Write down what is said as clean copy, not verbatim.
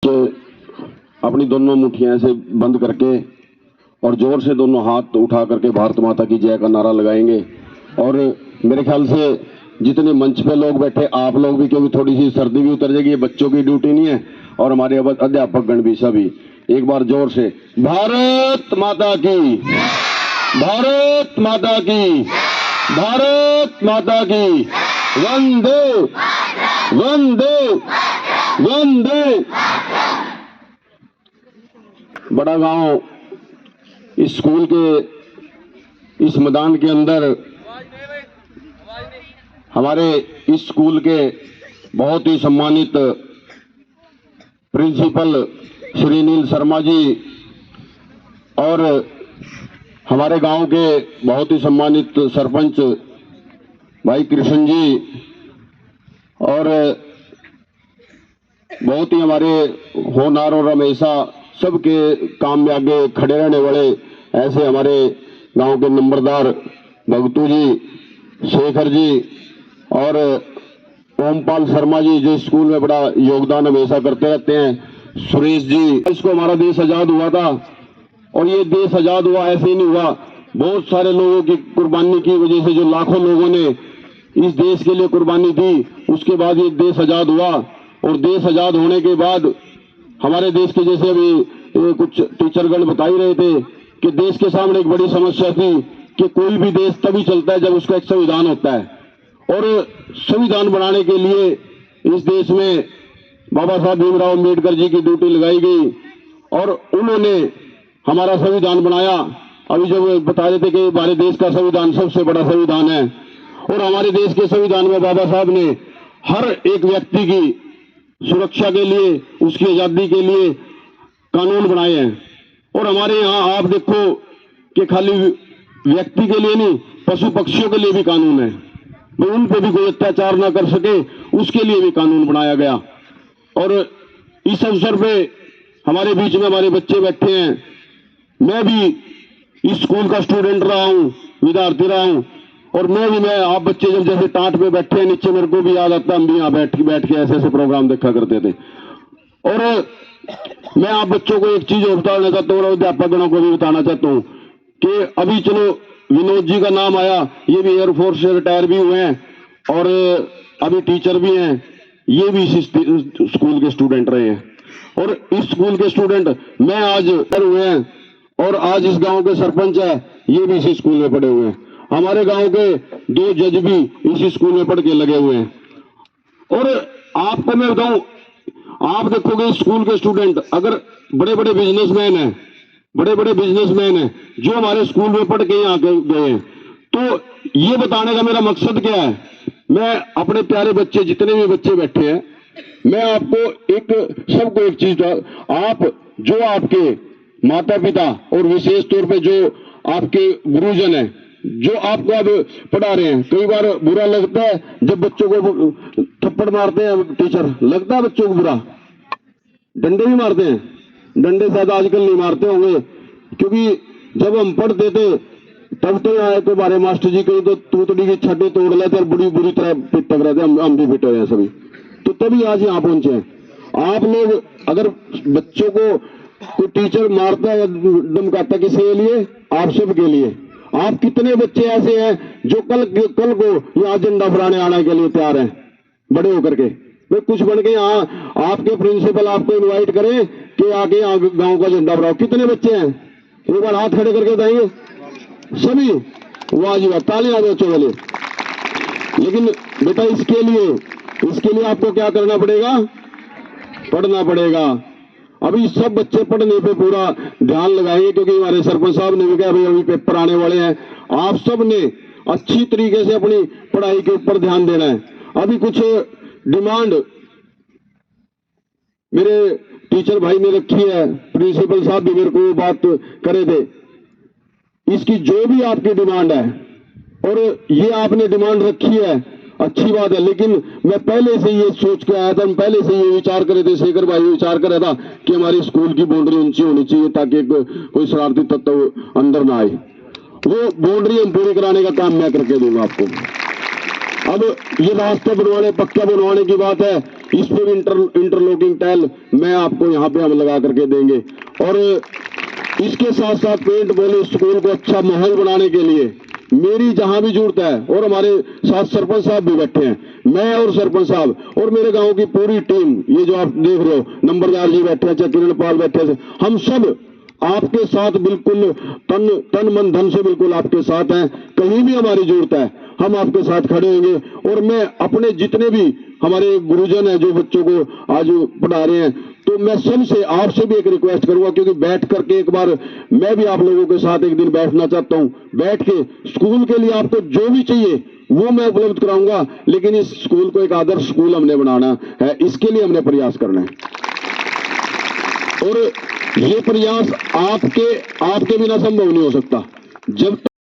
अपनी दोनों मुट्ठियां से बंद करके और जोर से दोनों हाथ उठा करके भारत माता की जय का नारा लगाएंगे। और मेरे ख्याल से जितने मंच पे लोग बैठे आप लोग भी, क्योंकि थोड़ी सी सर्दी भी उतर जाएगी, ये बच्चों की ड्यूटी नहीं है और हमारे अध्यापक गण भी सभी एक बार जोर से भारत माता की, भारत माता की, भारत माता की, वंदे वंदे वंदे। बड़ा गांव इस स्कूल के इस मैदान के अंदर हमारे इस स्कूल के बहुत ही सम्मानित प्रिंसिपल श्री नील शर्मा जी और हमारे गांव के बहुत ही सम्मानित सरपंच भाई कृष्ण जी और बहुत ही हमारे होनहार और हमेशा सबके काम में आगे खड़े रहने वाले ऐसे हमारे गांव के नंबरदार भगतू जी, शेखर जी और ओमपाल शर्मा जी जो स्कूल में बड़ा योगदान हमेशा करते रहते हैं, सुरेश जी। इसको हमारा देश आजाद हुआ था और ये देश आजाद हुआ ऐसे ही नहीं हुआ, बहुत सारे लोगों की कुर्बानी की वजह से, जो लाखों लोगों ने इस देश के लिए कुर्बानी दी, उसके बाद ये देश आजाद हुआ। और देश आजाद होने के बाद हमारे देश के, जैसे अभी कुछ टीचरगण बता ही रहे थे कि देश के सामने एक बड़ी समस्या थी कि कोई भी देश तभी चलता है जब उसका एक संविधान होता है। और संविधान बनाने के लिए इस देश में बाबा साहब भीमराव अम्बेडकर जी की ड्यूटी लगाई गई और उन्होंने हमारा संविधान बनाया। अभी जब बता रहे थे कि हमारे देश का संविधान सबसे बड़ा संविधान है और हमारे देश के संविधान में बाबा साहब ने हर एक व्यक्ति की सुरक्षा के लिए, उसकी आजादी के लिए कानून बनाए हैं। और हमारे यहाँ आप देखो कि खाली व्यक्ति के लिए नहीं, पशु पक्षियों के लिए भी कानून है, वो उन पे भी कोई अत्याचार ना कर सके उसके लिए भी कानून बनाया गया। और इस अवसर पे हमारे बीच में हमारे बच्चे बैठे हैं, मैं भी इस स्कूल का स्टूडेंट रहा हूं, विद्यार्थी रहा हूं और मैं आप बच्चे जब जैसे टाट पे बैठे हैं नीचे, मेरे को भी याद आता, हम भी यहाँ बैठ के ऐसे ऐसे प्रोग्राम देखा करते थे। और मैं आप बच्चों को एक चीज और बताना चाहता हूँ और अध्यापकों को भी बताना चाहता हूँ कि अभी चलो विनोद जी का नाम आया, ये भी एयरफोर्स से रिटायर भी हुए हैं और अभी टीचर भी हैं, ये भी इस स्कूल के स्टूडेंट रहे हैं। और इस स्कूल के स्टूडेंट मैं आज हुए हैं और आज इस गांव के सरपंच है, ये भी इसी स्कूल में पढ़े हुए हैं। हमारे गांव के 2 जज भी इसी स्कूल में पढ़ के लगे हुए हैं। और आपको मैं बताऊं, आप देखोगे स्कूल के स्टूडेंट अगर बड़े बड़े बिजनेसमैन हैं, बड़े बड़े बिजनेसमैन हैं जो हमारे स्कूल में पढ़ के यहाँ गए हैं, तो ये बताने का मेरा मकसद क्या है, मैं अपने प्यारे बच्चे जितने भी बच्चे बैठे हैं, मैं आपको सबको एक चीज, आप जो आपके माता पिता और विशेष तौर पे जो आपके गुरुजन हैं जो आपको अब पढ़ा रहे हैं, कई बार बुरा लगता है जब बच्चों को थप्पड़ मारते हैं टीचर, लगता है बच्चों को बुरा, डंडे भी मारते हैं, डंडे शायद आजकल नहीं मारते होंगे क्योंकि जब हम पढ़ते थे तब तो आए तो हमारे मास्टर जी कहीं तो तूतड़ी की छड्डे तोड़ लेते और बुरी बुरी तरह पिट रहे थे, हम भी पिटे हैं सभी, तो तभी आज यहाँ पहुंचे हैं। आप लोग अगर बच्चों को कोई टीचर मारता है धमकाता किसी के लिए, आप सब के लिए, आप कितने बच्चे ऐसे हैं जो कल को यहाँ झंडा फहराने आने के लिए तैयार हैं बड़े होकर के, वे कुछ बन के यहाँ आपके प्रिंसिपल आपको इनवाइट करें कि आके यहाँ गांव का झंडा फहराओ, कितने बच्चे हैं एक बार हाथ खड़े करके बताइए सभी, वाह जी वाह, तालियां बच्चों के लिए। लेकिन बेटा इसके लिए आपको क्या करना पड़ेगा, पढ़ना पड़ेगा। अभी सब बच्चे पढ़ने पे पूरा ध्यान लगाएंगे क्योंकि हमारे सरपंच साहब ने भी कहा भाई अभी पेपर आने वाले हैं, आप सब ने अच्छी तरीके से अपनी पढ़ाई के ऊपर ध्यान देना है। अभी कुछ डिमांड मेरे टीचर भाई ने रखी है, प्रिंसिपल साहब भी मेरे को बात करे थे, इसकी जो भी आपकी डिमांड है और ये आपने डिमांड रखी है अच्छी बात है, लेकिन मैं पहले से ये सोच के आया था, हम पहले से ये विचार करे थे, शेखर भाई विचार कर रहा था कि हमारी स्कूल की बाउंड्री ऊंची होनी चाहिए ताकि कोई शरारती तत्व अंदर ना आए। वो बाउंड्री हम पूरी कराने का काम मैं करके दूंगा आपको। अब ये रास्ते बनवाने, पक्का बनवाने की बात है, इस पे भी इंटरलॉकिंग टाइल मैं आपको यहाँ पे हम लगा करके देंगे। और इसके साथ साथ पेंट बॉल स्कूल को अच्छा माहौल बनाने के लिए मेरी जहां भी जरूरत है, और हमारे साथ सरपंच साहब भी बैठे हैं, मैं और सरपंच साहब और मेरे गांव की पूरी टीम, ये जो आप देख रहे हो, नंबरदार जी बैठे हैं, किरण पाल बैठे हैं, हम सब आपके साथ बिल्कुल तन मन धन से बिल्कुल आपके साथ हैं। कहीं भी हमारी जरूरत है हम आपके साथ खड़े होंगे। और मैं अपने जितने भी हमारे गुरुजन हैं जो बच्चों को आज पढ़ा रहे हैं, तो मैं सबसे आपसे भी एक रिक्वेस्ट करूंगा, क्योंकि बैठ करके एक बार मैं भी आप लोगों के साथ एक दिन बैठना चाहता हूं। बैठ के स्कूल के लिए आपको जो भी चाहिए वो मैं उपलब्ध कराऊंगा, लेकिन इस स्कूल को एक आदर्श स्कूल हमने बनाना है, इसके लिए हमने प्रयास करना है। और ये प्रयास आपके बिना संभव नहीं हो सकता। जब